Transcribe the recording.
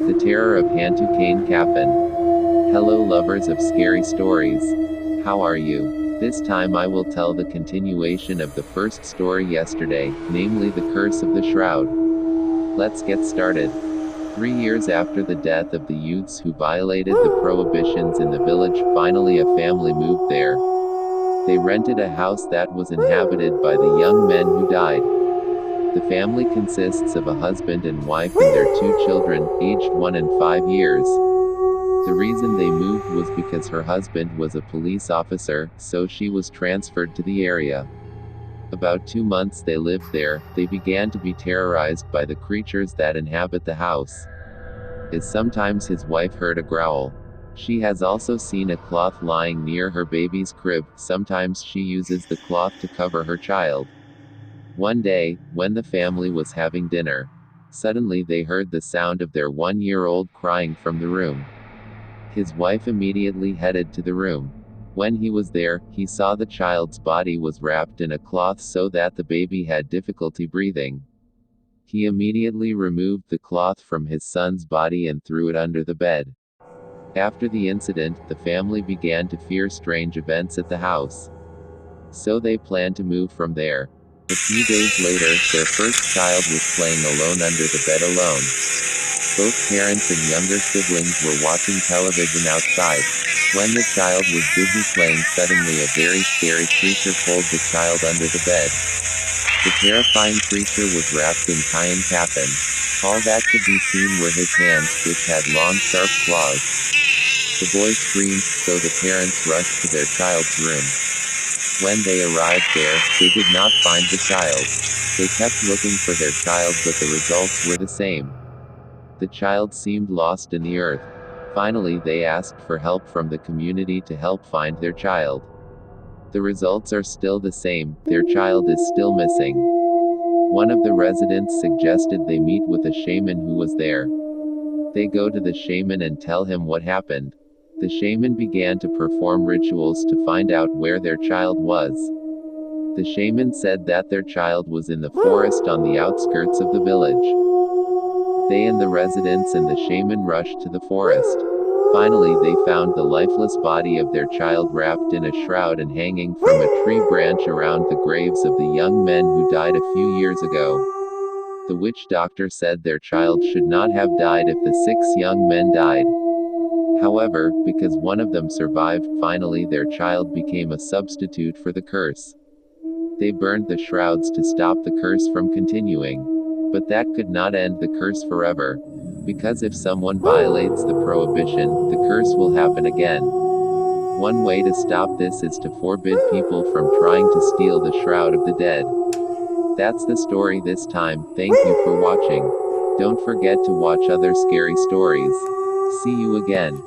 The Terror of Hantu Kain Kafan. Hello lovers of scary stories. How are you? This time I will tell the continuation of the first story yesterday, namely the Curse of the Shroud. Let's get started. 3 years after the death of the youths who violated the prohibitions in the village, finally a family moved there. They rented a house that was inhabited by the young men who died. The family consists of a husband and wife and their 2 children, aged 1 and 5 years. The reason they moved was because her husband was a police officer, so she was transferred to the area. About 2 months they lived there, they began to be terrorized by the creatures that inhabit the house. As sometimes his wife heard a growl. She has also seen a cloth lying near her baby's crib, sometimes she uses the cloth to cover her child. One day, when the family was having dinner, suddenly they heard the sound of their 1-year-old crying from the room. His wife immediately headed to the room. When he was there, he saw the child's body was wrapped in a cloth so that the baby had difficulty breathing. He immediately removed the cloth from his son's body and threw it under the bed. After the incident, the family began to fear strange events at the house. So they planned to move from there. A few days later, their first child was playing alone under the bed alone. Both parents and younger siblings were watching television outside. When the child was busy playing, suddenly a very scary creature pulled the child under the bed. The terrifying creature was wrapped in Kain Kafan. All that could be seen were his hands, which had long sharp claws. The boy screamed, so the parents rushed to their child's room. When they arrived there, they did not find the child. They kept looking for their child, but the results were the same. The child seemed lost in the earth. Finally, they asked for help from the community to help find their child. The results are still the same, their child is still missing. One of the residents suggested they meet with a shaman who was there. They go to the shaman and tell him what happened. The shaman began to perform rituals to find out where their child was. The shaman said that their child was in the forest on the outskirts of the village. They and the residents and the shaman rushed to the forest. Finally, they found the lifeless body of their child wrapped in a shroud and hanging from a tree branch around the graves of the young men who died a few years ago. The witch doctor said their child should not have died if the 6 young men died. However, because one of them survived, finally their child became a substitute for the curse. They burned the shrouds to stop the curse from continuing. But that could not end the curse forever. Because if someone violates the prohibition, the curse will happen again. One way to stop this is to forbid people from trying to steal the shroud of the dead. That's the story this time. Thank you for watching. Don't forget to watch other scary stories. See you again.